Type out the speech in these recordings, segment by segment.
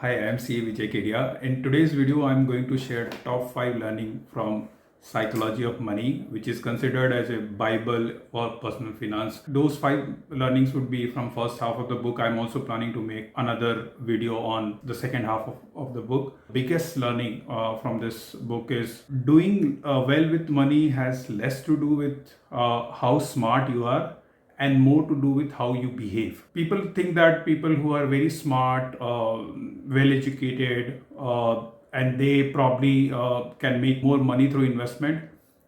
Hi, I am CA Vijay Kedia. In today's video, I'm going to share top 5 learning from Psychology of Money, which is considered as a Bible for personal finance. Those 5 learnings would be from first half of the book. I'm also planning to make another video on the second half of the book. Biggest learning from this book is doing well with money has less to do with how smart you are and more to do with how you behave. People think that people who are very smart, well educated, and they probably can make more money through investment.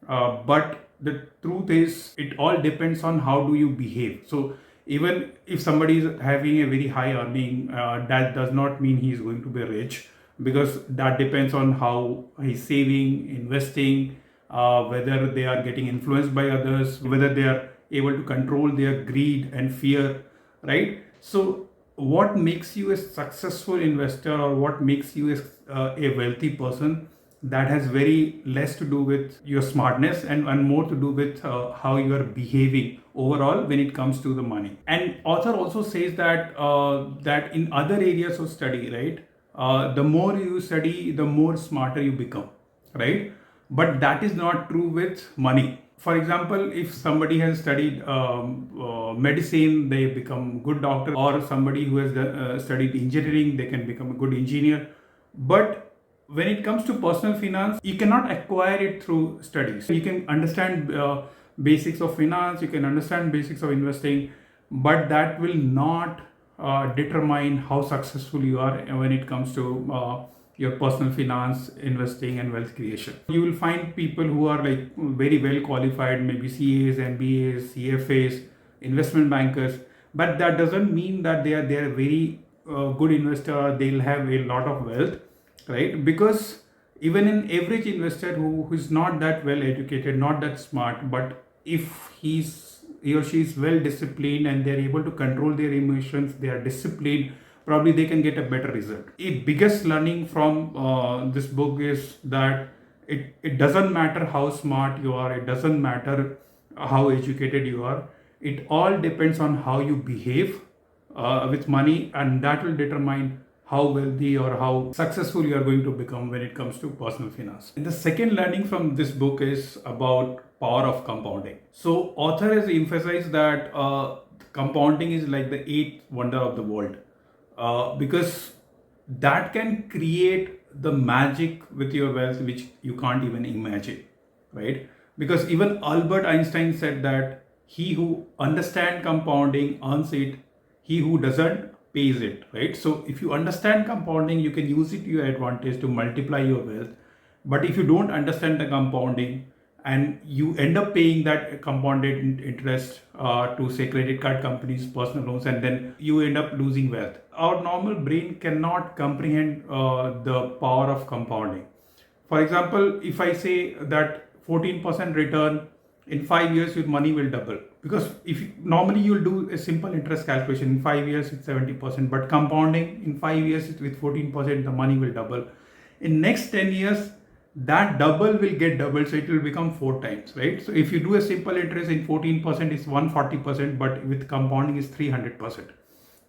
But the truth is, it all depends on how do you behave. So even if somebody is having a very high earning, that does not mean he is going to be rich, because that depends on how he's saving, investing, whether they are getting influenced by others, whether they are able to control their greed and fear, right? So what makes you a successful investor, or what makes you a wealthy person, that has very less to do with your smartness and more to do with how you are behaving overall when it comes to the money. And author also says that that in other areas of study, right, the more you study, the more smarter you become, right? But that is not true with money. For example, if somebody has studied medicine, they become good doctor, or somebody who has studied engineering, they can become a good engineer. But when it comes to personal finance, you cannot acquire it through studies. You can understand basics of finance, you can understand basics of investing, but that will not determine how successful you are when it comes to your personal finance, investing, and wealth creation. You will find people who are like very well qualified, maybe CAs, MBAs, CFAs, investment bankers, but that doesn't mean that they are very good investor. They'll have a lot of wealth, right? Because even an average investor who is not that well educated, not that smart, but if he or she is well disciplined and they're able to control their emotions, they are disciplined, probably they can get a better result. A biggest learning from this book is that it doesn't matter how smart you are, it doesn't matter how educated you are, it all depends on how you behave with money, and that will determine how wealthy or how successful you are going to become when it comes to personal finance. And the second learning from this book is about power of compounding. So author has emphasized that compounding is like the eighth wonder of the world, because that can create the magic with your wealth which you can't even imagine, right? Because even Albert Einstein said that he who understands compounding earns it, he who doesn't pays it, right? So if you understand compounding, you can use it to your advantage to multiply your wealth. But if you don't understand the compounding, and you end up paying that compounded interest to say credit card companies, personal loans, and then you end up losing wealth. Our normal brain cannot comprehend the power of compounding. For example, if I say that 14% return in 5 years, your money will double. Because if normally you'll do a simple interest calculation, in 5 years it's 70%, but compounding in 5 years with 14%, the money will double. In next 10 years, that double will get doubled, so it will become 4 times, right? So if you do a simple interest in 14%, it's 140%, but with compounding is 300%,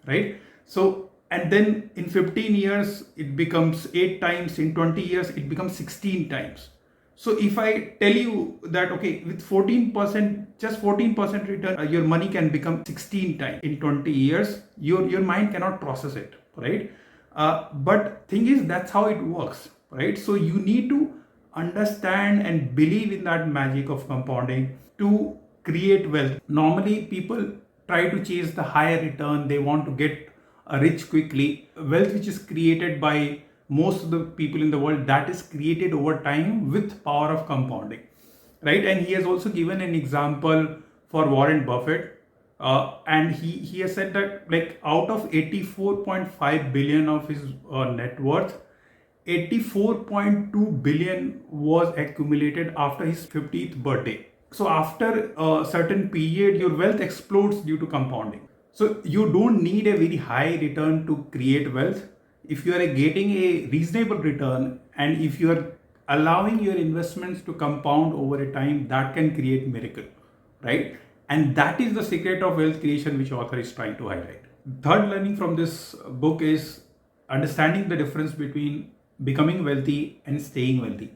right? So, and then in 15 years it becomes 8 times, in 20 years it becomes 16 times. So if I tell you that, okay, with 14%, just 14% return, your money can become 16 times in 20 years, your mind cannot process it, right? But thing is, that's how it works, right? So you need to understand and believe in that magic of compounding to create wealth. Normally people try to chase the higher return, they want to get rich quickly. Wealth which is created by most of the people in the world, that is created over time with power of compounding, right? And he has also given an example for Warren Buffett, and he has said that, like, out of 84.5 billion of his net worth, 84.2 billion was accumulated after his 50th birthday. So after a certain period, your wealth explodes due to compounding. So you don't need a very high return to create wealth. If you are getting a reasonable return, and if you are allowing your investments to compound over a time, that can create miracle, right? And that is the secret of wealth creation which author is trying to highlight. Third learning from this book is understanding the difference between becoming wealthy and staying wealthy.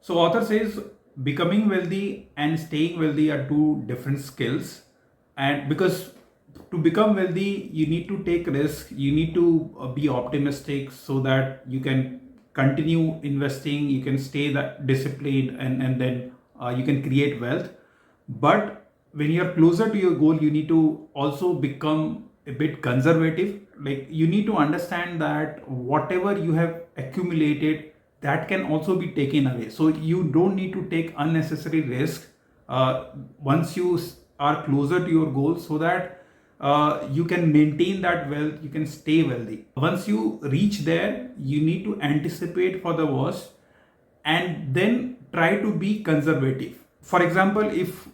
So author says becoming wealthy and staying wealthy are two different skills, and because to become wealthy you need to take risk, you need to be optimistic so that you can continue investing, you can stay that disciplined, and then you can create wealth. But when you're closer to your goal, you need to also become a bit conservative. Like, you need to understand that whatever you have accumulated, that can also be taken away. So you don't need to take unnecessary risk once you are closer to your goal, so that you can maintain that wealth, you can stay wealthy. Once you reach there, you need to anticipate for the worst and then try to be conservative. For example, if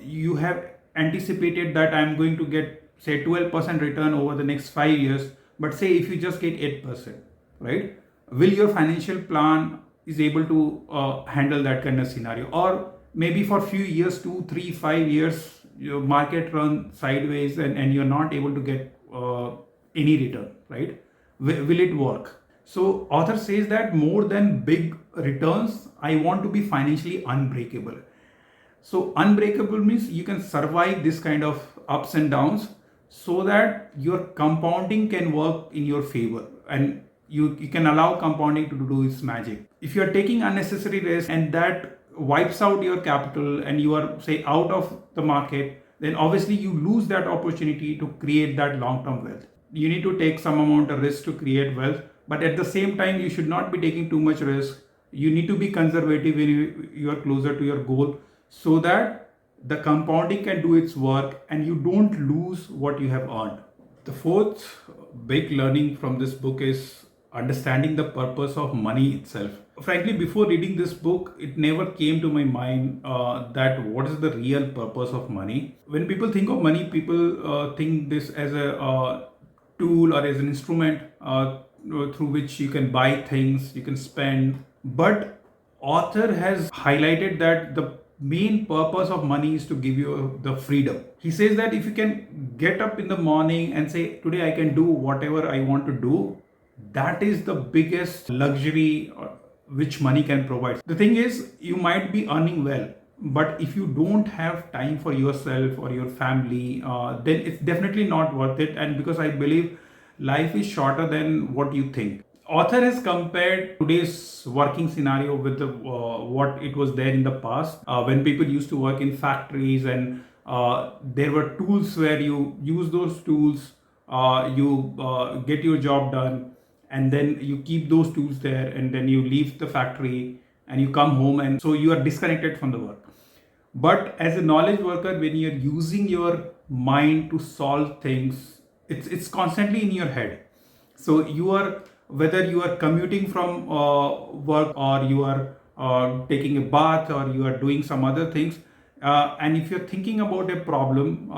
you have anticipated that I'm going to get say 12% return over the next 5 years, but say if you just get 8%, right? Will your financial plan is able to handle that kind of scenario? Or maybe for few years, 2 3 5 years, your market run sideways and you're not able to get any return, right? Will it work? So author says that more than big returns, I want to be financially unbreakable. So unbreakable means you can survive this kind of ups and downs, so that your compounding can work in your favor, and you can allow compounding to do its magic. If you are taking unnecessary risk and that wipes out your capital and you are say out of the market, then obviously you lose that opportunity to create that long-term wealth. You need to take some amount of risk to create wealth, but at the same time you should not be taking too much risk. You need to be conservative when you are closer to your goal, so that the compounding can do its work and you don't lose what you have earned. The fourth big learning from this book is understanding the purpose of money itself. Frankly, before reading this book, it never came to my mind that what is the real purpose of money. When people think of money, people think this as a tool or as an instrument through which you can buy things, you can spend. But author has highlighted that the main purpose of money is to give you the freedom. He says that if you can get up in the morning and say, today I can do whatever I want to do, that is the biggest luxury which money can provide. The thing is, you might be earning well, but if you don't have time for yourself or your family, then it's definitely not worth it. And because I believe life is shorter than what you think. Author has compared today's working scenario with the what it was there in the past, when people used to work in factories, and there were tools where you use those tools, you get your job done, and then you keep those tools there, and then you leave the factory and you come home, and so you are disconnected from the work. But as a knowledge worker, when you're using your mind to solve things, it's constantly in your head. So you are, whether you are commuting from work, or you are taking a bath, or you are doing some other things, and if you're thinking about a problem,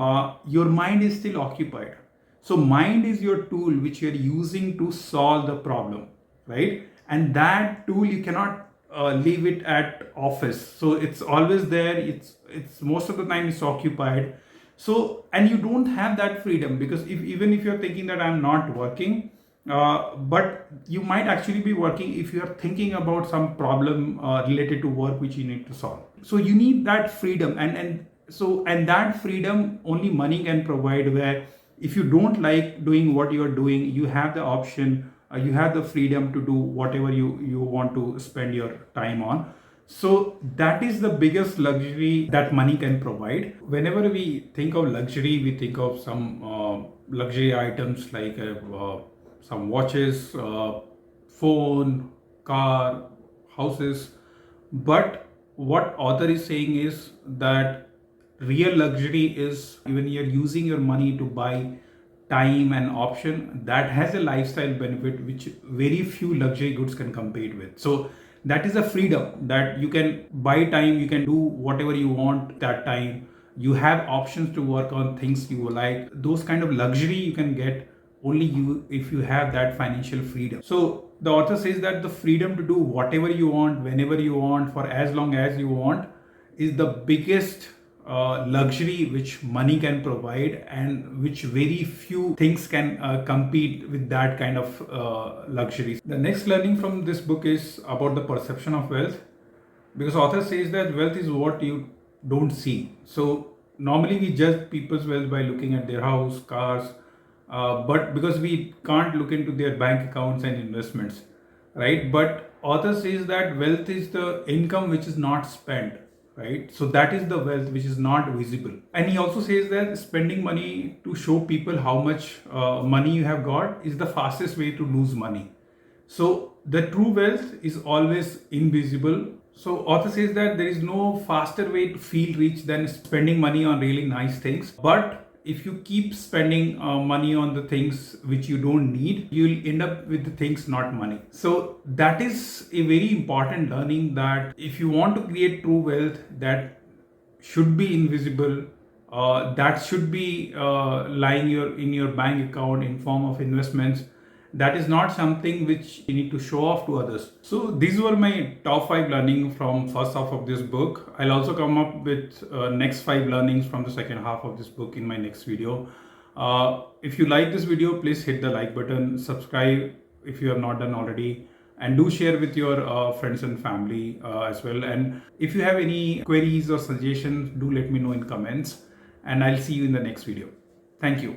your mind is still occupied. So mind is your tool which you're using to solve the problem, right? And that tool you cannot leave it at office. So it's always there. It's most of the time it's occupied. So, and you don't have that freedom, because even if you're thinking that I'm not working, but you might actually be working if you are thinking about some problem related to work which you need to solve. So you need that freedom, and that freedom only money can provide. Where if you don't like doing what you are doing, you have the option, you have the freedom to do whatever you want to spend your time on. So that is the biggest luxury that money can provide. Whenever we think of luxury, we think of some luxury items like some watches, phone, car, houses. But what author is saying is that real luxury is when you're using your money to buy time and option that has a lifestyle benefit which very few luxury goods can compete with. So that is a freedom that you can buy time, you can do whatever you want that time, you have options to work on things you like. Those kind of luxury you can get only you if you have that financial freedom. So the author says that the freedom to do whatever you want, whenever you want, for as long as you want, is the biggest luxury which money can provide, and which very few things can compete with that kind of luxury. The next learning from this book is about the perception of wealth, because author says that wealth is what you don't see. So normally we judge people's wealth by looking at their house, cars, but because we can't look into their bank accounts and investments, right? But author says that wealth is the income which is not spent, right? So that is the wealth which is not visible. And he also says that spending money to show people how much money you have got is the fastest way to lose money. So the true wealth is always invisible. So author says that there is no faster way to feel rich than spending money on really nice things. But if you keep spending money on the things which you don't need, you'll end up with the things, not money. So that is a very important learning, that if you want to create true wealth, that should be invisible, that should be lying in your bank account in form of investments. That is not something which you need to show off to others. So these were my top 5 learning from first half of this book. I'll also come up with next 5 learnings from the second half of this book in my next video. If you like this video, please hit the like button, subscribe if you have not done already, and do share with your friends and family as well. And if you have any queries or suggestions, do let me know in comments, and I'll see you in the next video. Thank you.